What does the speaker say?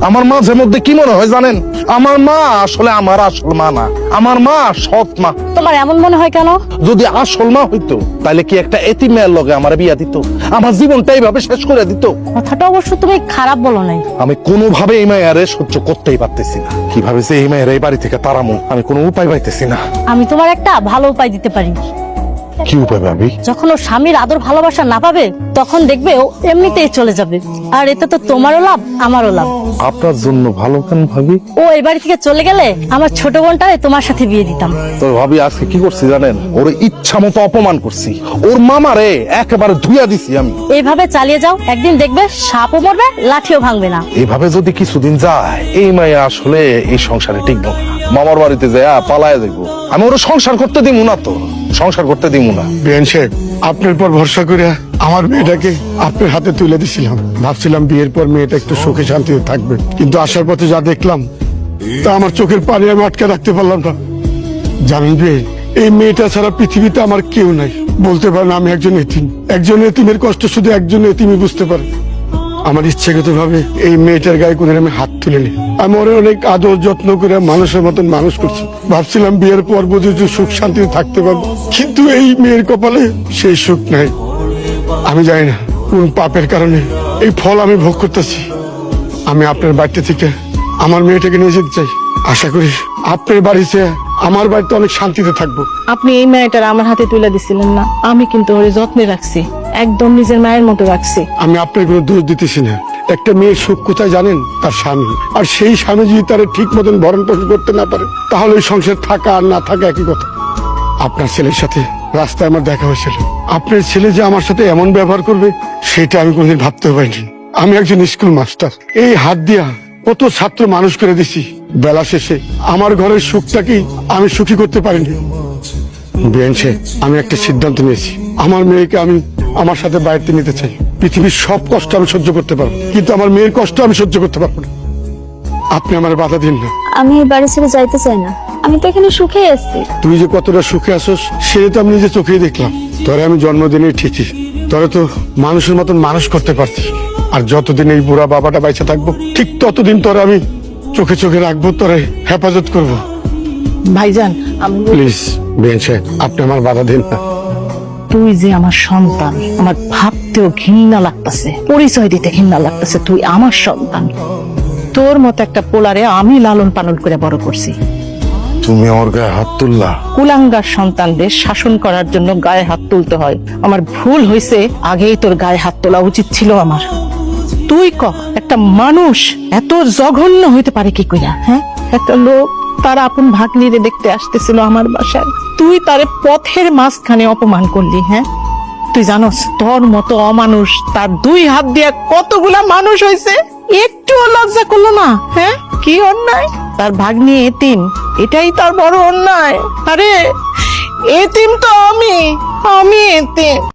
আমার মাঝে মধ্যে কি মনে হয় জানেন, আমার মা আসলে আমার আসল মা না, আমার মা সৎ মা। তোমার এমন মনে হয় কেন? যদি আসল মা হইতো তাহলে কি একটা এতিম মেয়ের লগে আমার বিয়া দিত, আমার জীবনটা এইভাবে শেষ করে দিত? কথাটা অবশ্য তুমি খারাপ বলো নাই। আমি কোনোভাবে এই মায়ের সহ্য করতেই পারতেছি না। কিভাবে যে এই মায়ের এই বাড়ি থেকে তাড়ামো আমি কোনো উপায় পাইতেছি না। আমি তোমার একটা ভালো উপায় দিতে পারি। কি উপায় ভাবি? যখন ও স্বামীর আদর ভালোবাসা না পাবে তখন দেখবে ও এমনিতেই চলে যাবে, আর এতে তো তোমারও লাভ আমারও লাভ। আপনার জন্য ভালো কেন ভাবি? ও এই বাড়ি থেকে চলে গেলে আমার ছোট বোনটারে তোমার সাথে বিয়ে দিতাম। তো ভাবি আজকে কি করছি জানেন, ওর ইচ্ছা মতো অপমান করছি, ওর মামারে একেবারে ধুইয়া দিছি আমি। এইভাবে চালিয়ে যাও, একদিন দেখবে সাপও মরবে লাঠিও ভাঙবে না। এভাবে যদি কিছুদিন যায় এই মায়া আসলে এই সংসারে টিকবো না। মামার বাড়িতে যায় পালায় দেখবো। আমি ওর সংসার করতে দিব না, তো সংসার করতে দিব না। বিয়ান সাহেব, আপনার পর ভরসা করে আমার মেয়েটাকে আপনার হাতে তুলে দিছিলাম। ভাবছিলাম বিয়ের পর মেয়েটা একটু সুখে শান্তিতে থাকবে, কিন্তু আসার পথে যা দেখলাম তা আমার চোখের পানি আমি আটকে রাখতে পারলাম না। জানেন বিয়ে, এই মেয়েটা ছাড়া পৃথিবীতে আমার কেউ নাই। বলতে পারেন আমি একজন এতিম। একজন এতিমের কষ্ট শুধু একজন এতিমই বুঝতে পারে। আমার ইচ্ছাগত ভাবে এই মেয়েটার গায়ে কোনদিন আমি হাত তুলিনি। আমি ওরে অনেক আদর যত্ন করে মানুষের মতন মানুষ করছি। ভাবছিলাম বিয়ের পর বুঝে যে সুখ শান্তিতে থাকতে পারবো, কিন্তু এই মেয়ের কপালে সেই সুখ নাই। আমি জানি না কোন পাপের কারণে এই ফল আমি ভোগ করতেছি। আমি আপনার বাড়িতে থেকে আমার মেয়েটাকে নিয়ে যেতে চাই। আশা করি আপনার বাড়িতে আমার বাড়িতে অনেক শান্তিতে থাকবো। আপনি এই মেয়েটার আমার হাতে তুলে দিছিলেন না, আমি কিন্তু ওরে যত্নে রাখছি, একদম নিজের মায়ের মতো রাখছি। আমি আপনার কোনো দোষ দিতেছি না। একটা মেয়ের সুখ কোথায় জানেন? তার স্বামী। আর সেই স্বামী যদি তার ঠিক মতন ভরণ পোষণ করতে না পারে তাহলে ওই সংসার থাকা আর না থাকা একই কথা। আপনার ছেলের সাথে রাস্তায় আমার দেখা হয়েছিল। আপনার ছেলে যে আমার সাথে এমন ব্যবহার করবে সেটা আমি কোনদিন ভাবতে পারিনি। আমি একজন স্কুল মাস্টার, এই হাত দিয়া কত ছাত্র মানুষ করে দিছি। বেলা শেষে আমার ঘরের সুখটাকেই আমি সুখী করতে পারিনি। বিয়ানছে, আমি একটা সিদ্ধান্ত নিয়েছি। আমার মেয়েকে আমি আমার সাথে বাড়িতে নিতে চাই। পৃথিবীর সব কষ্ট আমি সহ্য করতে পারবো, কিন্তু আমার মেয়ের কষ্ট আমি সহ্য করতে পারবো না। আপনি আমার বাধা দিন না। আমি এই বাড়ি ছেড়ে যাইতে চাই না, আমি তো এখানে সুখে আছি। তুই যে কতটা সুখে আসোস সেটা তো আমি নিজে চোখেই দেখলাম। তোরে আমি জন্মদিনে ঠিকই, তোরে তো মানুষের মতন মানুষ করতে পারছি। আর যতদিন এই বুড়া বাবাটা বাইচে থাকবো ঠিক ততদিন তোরে আমি চোখে চোখে রাখবো, তোরে হেফাজত করবো। ভাইজান, আমি প্লিজ বিয়ানছে, আপনি আমার বাধা দিন না। তুই যে আমার সন্তান, আমার ভাবতেও ঘৃণা লাগতেছে, পরিচয় দিতে ঘৃণা লাগতেছে। তুই আমার সন্তান, তোর মতো একটা পোলারে আমি লালন পালন করে বড় করছি। তুমি আমার গায়ে হাত তুললা? কুলাঙ্গার সন্তানদের শাসন করার জন্য গায়ে হাত তুলতে হয়। আমার ভুল হয়েছে, আগেই তোর গায়ে হাত তোলা উচিত ছিল আমার। তুই একটা মানুষ এত জঘন্য হইতে পারে কি কইরা? হ্যাঁ, একটা লোক তার আপন ভাগ্নিরে দেখতে আসতেছিল আমার বাসায়, তুই তারে পথের মাঝখানে অপমান করলি। হ্যাঁ, তুই জানোস তোর মতো অমানুষ তার দুই হাত দিয়া কতগুলা মানুষ হয়েছে, একটুও লজ্জা করলো না? হ্যাঁ, কি অন্যায়! তার ভাগ্নি এতিম, এটাই তার বড় অন্যায়। আরে এতিম তো আমি এতিম।